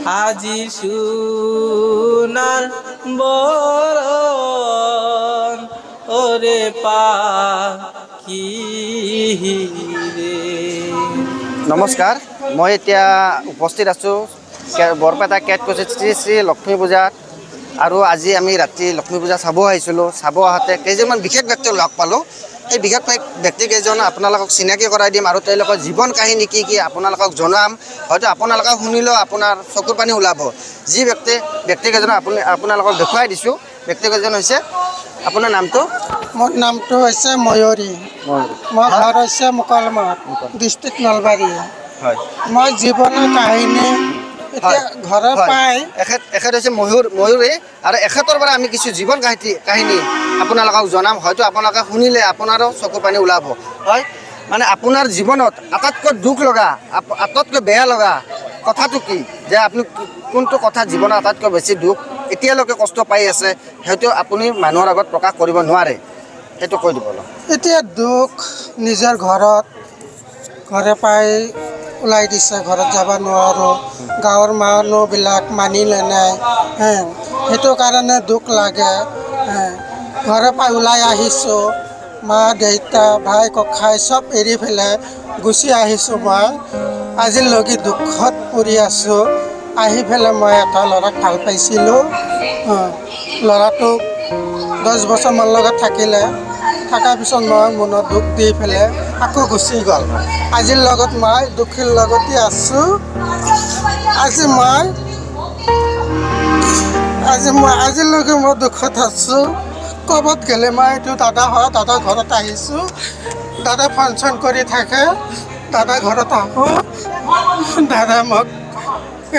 আজি সোণাৰ বৰণ ওৰে পাখি ৰে। নমস্কাৰ, মই এতিয়া উপস্থিত আছোঁ বৰপেটা কেট কচি শ্ৰী শ্ৰী লক্ষ্মী পূজাত। আৰু আজি আমি ৰাতি লক্ষ্মী পূজা চাব আহিছিলোঁ। চাব আহোঁতে কেইজনমান বিশেষ ব্যক্তিক লগ পালোঁ। এই বিশেষ ব্যক্তিকেইজন আপোনালোকক চিনাকি কৰাই দিম আৰু তেওঁলোকৰ জীৱন কাহিনী কি কি আপোনালোকক জনাম। হয়তো আপোনালোকে শুনিলেও আপোনাৰ চকুৰ পানী ওলাব। যি ব্যক্তিকেইজন আপোনালোকক দেখুৱাই দিছোঁ। ব্যক্তিকেইজন হৈছে, আপোনাৰ নামটো? মোৰ নামটো হৈছে ময়ূৰী। মোৰ ঘৰ হৈছে মুকলমত, ডিষ্ট্ৰিক্ট নলবাৰী। হয়, মই জীৱনৰ কাহিনী এতিয়া ঘৰৰ পাই এখেত হৈছে ময়ূৰী আৰু এখেতৰ পৰা আমি কিছু জীৱন কাহিনী আপোনালোকক জনাম। হয়তো আপোনালোকে শুনিলে আপোনাৰো চকু পানী ওলাব। হয়, মানে আপোনাৰ জীৱনত আটাইতকৈ দুখ লগা, আটাইতকৈ বেয়া লগা কথাটো কি? যে আপুনি কোনটো কথা জীৱনত আটাইতকৈ বেছি দুখ, এতিয়ালৈকে কষ্ট পাই আছে, হয়তো আপুনি মানুহৰ আগত প্ৰকাশ কৰিব নোৱাৰে, সেইটো কৈ দিব। এতিয়া দুখ নিজৰ ঘৰে পাই ওলাই দিছে, ঘৰত যাব নোৱাৰোঁ, গাঁৱৰ মানুহবিলাক মানিলে নাই, সেইটো কাৰণে দুখ লাগে। ঘৰৰ পৰা ওলাই আহিছোঁ, মা দেউতা ভাই ককাই চব এৰি পেলাই গুচি আহিছোঁ। মই আজিলৈকে দুখত পৰি আছোঁ। আহি পেলাই মই এটা ল'ৰাক ভাল পাইছিলোঁ। ল'ৰাটোক 10 বছৰ মোৰ লগত থাকিলে, থকাৰ পিছত মই মনত দুখ দি পেলাই আকৌ গুচি গ'ল। আজিৰ লগত মই দুখীৰ লগতে আছোঁ। আজিলৈকে মই দুখত আছোঁ। ক'ৰবাত গ'লে মই এইটো দাদা হয়, দাদাৰ ঘৰত আহিছোঁ। দাদা ফাংচন কৰি থাকে, দাদা ঘৰত আহোঁ, দাদা মোক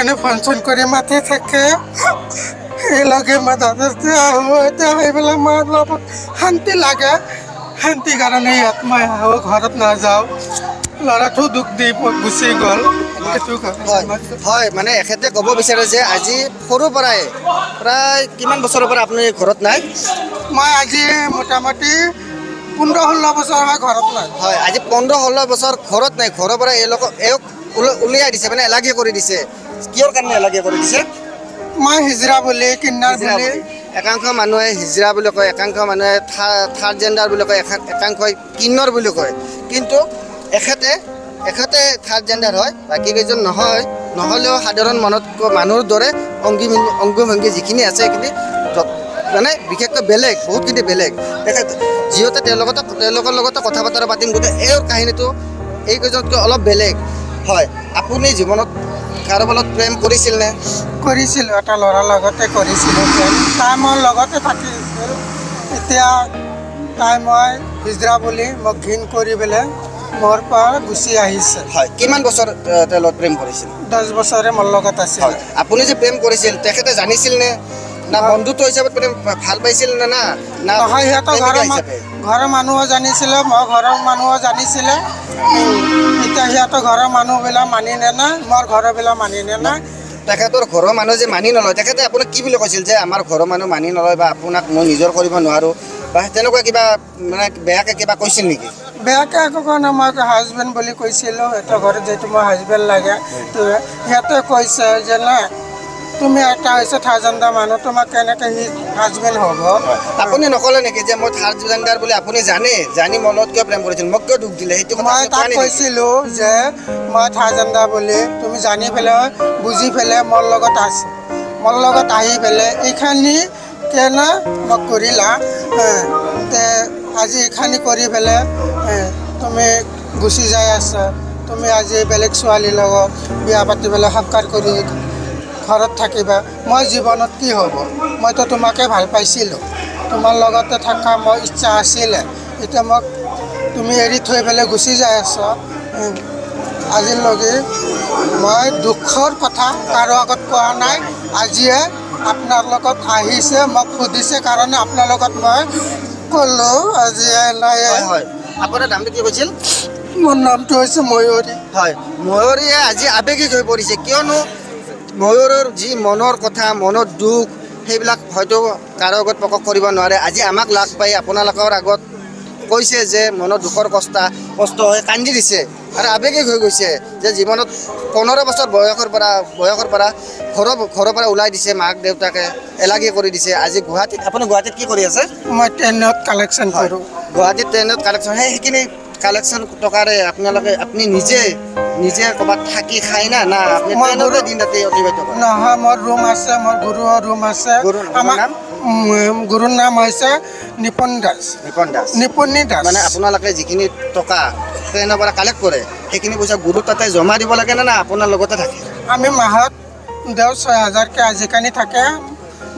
এনে ফাংচন কৰি মাতি থাকে। সেইলৈকে মই দাদাতে আহোঁ। এতিয়া আহি পেলাই মই অলপ শান্তি লাগে। শান্তিৰ কাৰণে ইয়াত মই আহোঁ, ঘৰত নাযাওঁ। ল'ৰাটো দুখ দি গুচি গ'ল। হয়, মানে এখেতে ক'ব বিচাৰে যে আজি সৰুৰ পৰাই প্ৰায় কিমান বছৰৰ পৰা আপুনি ঘৰত নাই? মই আজি মোটামুটি 15-16 বছৰ হয় ঘৰত নাই। হয়, আজি 15-16 বছৰ ঘৰত নাই। ঘৰৰ পৰা এওঁক উলিয়াই দিছে, মানে এলাগী কৰি দিছে। কিহৰ কাৰণে এলাগী কৰি দিছে? মই হিজৰা বুলি, কিন্নাৰ বুলি। একাংশ মানুহে হিজৰা বুলি কয়, একাংশ মানুহে থাৰ্ড জেণ্ডাৰ বুলি কয়, একাংশই কিন্নৰ বুলি কয়। কিন্তু এখেতে থাৰ্ড জেণ্ডাৰ হয়, বাকী কেইজন নহয়। নহ'লেও সাধাৰণ মানুহৰ দৰে অংগী ভংগী যিখিনি আছে সেইখিনি মানে বিশেষকৈ বেলেগ, বহুতখিনি বেলেগ। যিহেতু তেওঁলোকৰ লগতে কথা বতৰা পাতিম, গতিকে এইৰ কাহিনীটো এইকেইজনতকৈ অলপ বেলেগ। হয়, আপুনি জীৱনত কাৰোবাৰ লগত প্ৰেম কৰিছিলনে? কৰিছিলোঁ, এটা ল'ৰাৰ লগতে কৰিছিলোঁ প্ৰেম। তাই মোৰ লগতে থাকিছিল। এতিয়া তাই মই হিজৰা বুলি মোক ঘিণ কৰি পেলাই মোৰ পৰা গুচি আহিছে। হয়, কিমান বছৰ তেওঁৰ লগত প্ৰেম কৰিছিল? 10 বছৰে মোৰ লগত আছিল। আপুনি যে প্ৰেম কৰিছিল, তেখেতে জানিছিল নে? না বন্ধুত্ব হিচাপত প্ৰেম ভাল পাইছিল নে? না নহয়, সিহঁতৰ ঘৰৰ মানুহো জানিছিলে, মোৰ ঘৰৰ মানুহো জানিছিলে। এতিয়া সিহঁতৰ ঘৰৰ মানুহবিলাক মানি নেনাই, মোৰ ঘৰৰবিলাক মানি নেনাই। তেখেতৰ ঘৰৰ মানুহে যে মানি নলয়, তেখেতে আপোনাক কি বুলি কৈছিল? যে আমাৰ ঘৰৰ মানুহ মানি নলয় বা আপোনাক মই নিজৰ কৰিব নোৱাৰোঁ বা তেনেকুৱা কিবা মানে বেয়াকৈ কিবা কৈছিল নেকি? বেয়াকৈ একো কোৱা নাই। মই হাজবেণ্ড বুলি কৈছিলোঁ। সিহঁতৰ ঘৰত যিহেতু মই হাজবেণ্ড লাগে, সিহঁতে কৈছে যে নাই, তুমি এটা হৈছে থাৰ্ড জেণ্ডাৰ মানুহ, তোমাক কেনেকৈ সি হাজবেণ্ড হ'ব? আপুনি নক'লে নেকি যে মই থাৰ্ড জেণ্ডাৰ বুলি? আপুনি জানি মোৰ লগত কিয় প্ৰেম কৰিছিল, মোক কিয় দুখ দিলে? সেইটো মই তাক কৈছিলোঁ যে মই থাৰ্ড জেণ্ডাৰ বুলি, তুমি জানি পেলাই বুজি পেলাই মোৰ লগত আহি পেলাই এইখিনি কেনে মোক কৰিলা, আজি এইখিনি কৰি পেলাই তুমি গুচি যাই আছা। তুমি আজি বেলেগ ছোৱালীৰ লগত বিয়া পাতি পেলাই সংসাৰ কৰি ঘৰত থাকিবা। মই জীৱনত কি হ'ব? মইতো তোমাকে ভাল পাইছিলোঁ, তোমাৰ লগতে থকা মোৰ ইচ্ছা আছিলে। এতিয়া মোক তুমি এৰি থৈ পেলাই গুচি যাই আছা। আজিলৈকে মই দুখৰ কথা কাৰো আগত কোৱা নাই। আজিয়ে আপোনাৰ লগত আহিছে, মোক সুধিছে কাৰণে আপোনাৰ লগত মই ক'লোঁ। আজি নাই। হয়, আপোনাৰ নামটো কি কৈছিল? মোৰ নামটো হৈছে ময়ূৰী। হয়, ময়ূৰীয়ে আজি আৱেগিক হৈ পৰিছে। কিয়নো ময়ূৰৰ যি মনৰ কথা, মনৰ দুখ, সেইবিলাক হয়তো কাৰো আগত প্ৰকাশ কৰিব নোৱাৰে। আজি আমাক লাগ পাই আপোনালোকৰ আগত কৈছে যে মনত দুখৰ কষ্ট হৈ কান্দি দিছে আৰু আৱেগিক হৈ গৈছে যে জীৱনত 15 বছৰ বয়সৰ পৰা ঘৰৰ পৰা ওলাই দিছে মাক দেউতাকে এলাগি কৰি দিছে আজি গুৱাহাটীত আপুনি গুৱাহাটীত কি কৰি আছে মই ট্ৰেইনত কালেকশ্যন কৰোঁ গুৱাহাটীত ট্ৰেইনত কালেকশ্যন সেইখিনি কালেকশ্যন টকাৰে আপুনি নিজে ক'ৰবাত থাকি খায় না আপুনি ট্ৰেইনতে দিন ৰাতি অতিবাহিত কৰে নহয় মোৰ ৰুম আছে মোৰ গুৰুৰ ৰুম আছে আমাৰ গুৰুৰ নাম হৈছে নিপুণী দাস মানে আপোনালোকে যিখিনি টকা ট্ৰেইনৰ পৰা কালেক্ট কৰে সেইখিনি পইচা গুৰু তাতে জমা দিব লাগে না আপোনাৰ লগতে থাকে আমি মাহত 6,000কে আজিকালি থাকে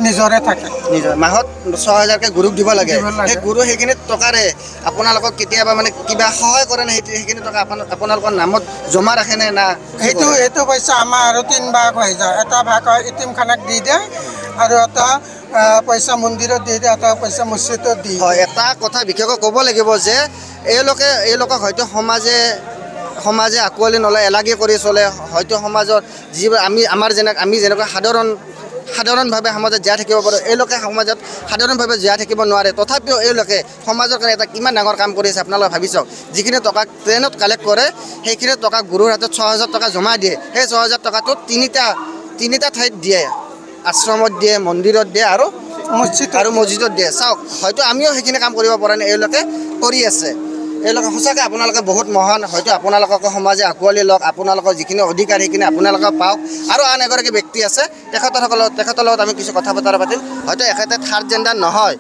নিজৰে থাকে নিজৰ মাহত 6,000কে গুৰুক দিব লাগে সেই গুৰু সেইখিনি টকাৰে আপোনালোকক কেতিয়াবা মানে কিবা সহায় কৰে নে সেইখিনি টকা আপোনালোকৰ নামত জমা ৰাখেনে না এইটো পইচা আমাৰ আৰু 3 ভাগ হৈ যায় এটা ভাগ হয় ইতিমখানাক দি দিয়ে আৰু এটা পইচা মন্দিৰত দি দিয়ে এটা পইচা মছজিদত দি হয় এটা কথা বিশেষকৈ ক'ব লাগিব যে এওঁলোকক হয়তো সমাজে আঁকোৱালি নলয় এলাগি কৰি চলে হয়তো সমাজৰ যিবোৰ আমি যেনেকৈ সাধাৰণভাৱে সমাজত জীয়াই থাকিব পাৰোঁ এওঁলোকে সমাজত সাধাৰণভাৱে জীয়াই থাকিব নোৱাৰে তথাপিও এওঁলোকে সমাজৰ কাৰণে এটা কিমান ডাঙৰ কাম কৰি আছে আপোনালোকে ভাবি চাওক যিখিনি টকা ট্ৰেইনত কালেক্ট কৰে সেইখিনি টকা গুৰুৰ হাতত 6,000 টকা জমা দিয়ে সেই 6,000 টকাটো তিনিটা ঠাইত দিয়ে আশ্ৰমত দিয়ে মন্দিৰত দিয়ে আৰু মছজিদত দিয়ে চাওক হয়তো আমিও সেইখিনি কাম কৰিব পৰা নাই এওঁলোকে কৰি আছে এওঁলোকে সঁচাকৈ আপোনালোকে বহুত মহান হয়তো আপোনালোককো সমাজে আঁকোৱালি লওক আপোনালোকৰ যিখিনি অধিকাৰ সেইখিনি আপোনালোকে পাওক আৰু আন এগৰাকী ব্যক্তি আছে তেখেতৰ লগত আমি কিছু কথা বতৰা পাতিম হয়তো এখেতে থাৰ্ড জেণ্ডাৰ নহয়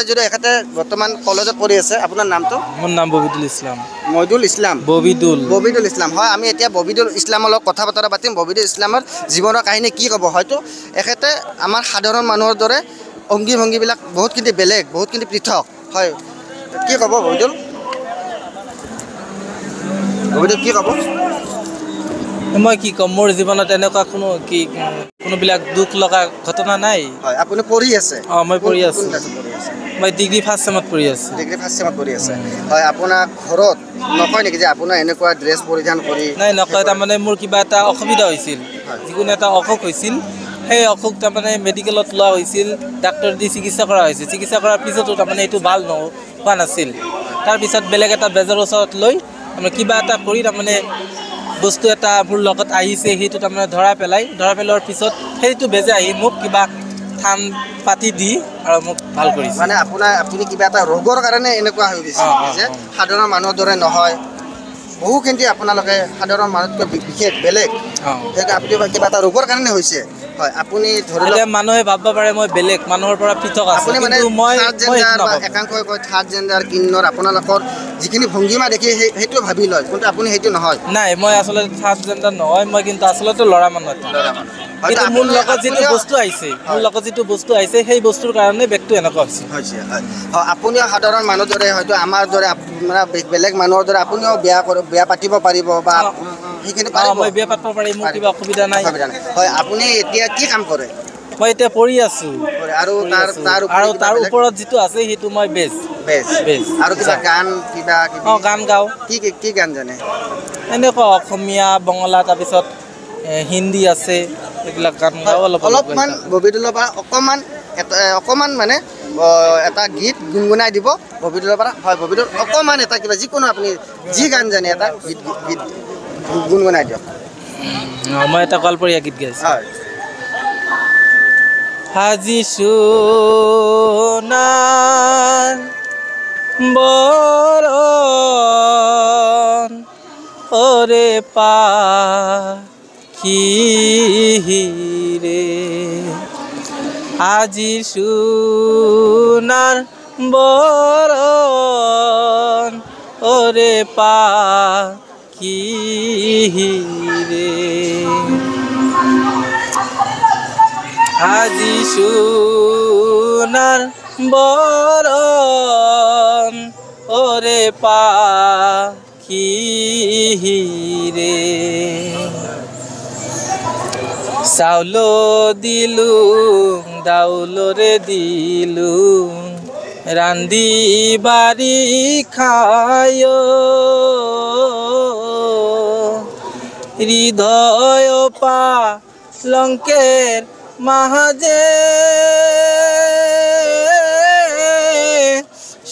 যদি এখেতে বৰ্তমান কলেজত পঢ়ি আছে আপোনাৰ নামটো মোৰ নাম ববিদুল ইছলাম ববিদুল ইছলাম হয় আমি এতিয়া ববিদুল ইছলামৰ লগত কথা বতৰা পাতিম ববিদুল ইছলামৰ জীৱনৰ কাহিনী কি ক'ব হয়তো এখেতে আমাৰ সাধাৰণ মানুহৰ দৰে অংগী ভংগীবিলাক বহুতখিনি বেলেগ বহুতখিনি পৃথক হয় কি ক'ব ববিদুল কি ক'ব মই কি ক'ম মোৰ জীৱনত এনেকুৱা কোনোবিলাক দুখ লগা ঘটনা নাই হয় আপুনি পঢ়ি আছে মই পঢ়ি আছোঁ মই ডিগ্ৰী ফাৰ্ষ্ট চেমত পঢ়ি আছোঁ হয় আপোনাৰ ঘৰত নকয় নেকি যে আপোনাৰ এনেকুৱা ড্ৰেছ পৰিধান কৰি নাই নকয় তাৰমানে মোৰ কিবা এটা অসুবিধা হৈছিল যিকোনো এটা অসুখ হৈছিল সেই অসুখ তাৰমানে মেডিকেলত লোৱা হৈছিল ডাক্তৰ দি চিকিৎসা কৰা হৈছিল চিকিৎসা কৰাৰ পিছতো তাৰমানে এইটো ভাল হোৱা নাছিল তাৰপিছত বেলেগ এটা বেজৰ ওচৰত লৈ তাৰমানে কিবা এটা কৰি তাৰমানে বস্তু এটা মোৰ লগত আহিছে সেইটো তাৰমানে ধৰা পেলোৱাৰ পিছত সেইটো বেজে আহি মোক কিবা থান পাতি দি আৰু মোক ভাল কৰিছে মানে আপুনি কিবা এটা ৰোগৰ কাৰণে এনেকুৱা হৈ গৈছে যে সাধাৰণ মানুহৰ দৰে নহয় বহুখিনি আপোনালোকে সাধাৰণ মানুহতকৈ বিশেষ বেলেগ সেইকাৰণে আপুনি কিবা এটা ৰোগৰ কাৰণে হৈছে হয় আপুনি ধৰি লওক মানুহে ভাবিব পাৰে মই বেলেগ মানুহৰ পৰা পৃথক আছোঁ আপুনি মানে একাংশই কয় থাৰ্ড জেণ্ডাৰ কিন্নৰ আপোনালোকৰ যিখিনি ভংগীমা দেখি সেইটো ভাবি লয় কিন্তু আপুনি সেইটো নহয় নাই মই আচলতে থাৰ্ড জেণ্ডাৰ নহয় মই কিন্তু আচলতে ল'ৰা মানুহ কিন্তু মোৰ লগত যিটো বস্তু আহিছে সেই বস্তুৰ কাৰণে বেগটো এনেকুৱা হৈছে আপুনিও সাধাৰণ মানুহৰ দৰে হয়তো আমাৰ দৰে মানে বেলেগ মানুহৰ দৰে আপুনিও বিয়া পাতিব পাৰিব বা সেইখিনি মই বিয়া পাতিব পাৰিম মোৰ কিবা অসুবিধা নাই হয় আপুনি এতিয়া কি কাম কৰে মই এতিয়া পঢ়ি আছোঁ আৰু তাৰ ওপৰত যিটো আছে সেইটো মই বেছ আৰু কিবা গান গাওঁ কি গান জানে এনেকুৱা অসমীয়া বঙলা তাৰপিছত হিন্দী আছে এইবিলাক গান গাওঁ অলপমান ববিদুলৰ পৰা অকণমান মানে এটা গীত গুণগুণাই দিব ববিদুলৰ পৰা হয় ববিদুল অকণমান এটা কিবা যিকোনো আপুনি যি গান জানে এটা গীত গুণগুণাই দিয়ক মই এটা কলপৰীয়া গীত গাইছোঁ হয় আজি সোণাৰ বৰণ ওৰে পাখি ৰে আজি সোণাৰ বৰণ ওৰে পাখি ৰে আজি সোণাৰ বৰণ ওৰে পাখি ৰে চাউল দিলো দাউলৰে দিলো ৰান্ধি বাঢ়ি খায় হৃদয় পালংকেৰ মাঝে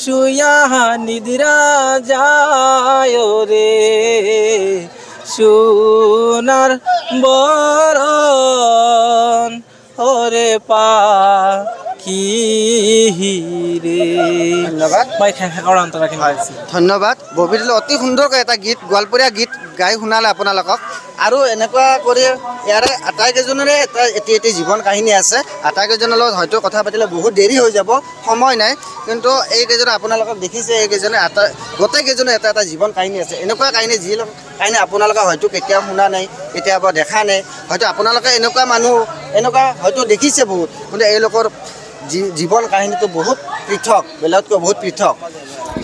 শুয়া নিদ্ৰা যায় ৰে সোনাৰ বৰণ ওৰে পাখি ৰে ধন্যবাদ মই শেষৰ অন্তৰাখিনি গাইছোঁ ধন্যবাদ ববিৰলৈ অতি সুন্দৰকৈ এটা গীত গোৱালপৰীয়া গীত গাই শুনালে আপোনালোকক আৰু এনেকুৱা কৰি ইয়াৰে আটাইকেইজনৰে এটা এটি এটি জীৱন কাহিনী আছে আটাইকেইজনৰ লগত হয়তো কথা পাতিলে বহুত দেৰি হৈ যাব সময় নাই কিন্তু এইকেইজনে আপোনালোকক দেখিছে এইকেইজনে গোটেইকেইজনৰ এটা এটা জীৱন কাহিনী আছে এনেকুৱা কাহিনী যি কাহিনী আপোনালোকে হয়তো কেতিয়াও শুনা নাই কেতিয়াবা দেখা নাই হয়তো আপোনালোকে এনেকুৱা মানুহ এনেকুৱা হয়তো দেখিছে বহুত কিন্তু এওঁলোকৰ জীৱন কাহিনীটো বহুত পৃথক বেলেগতকৈ বহুত পৃথক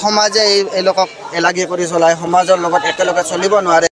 সমাজে এওঁলোকক এলাগী কৰি চলায় সমাজৰ লগত একেলগে চলিব নোৱাৰে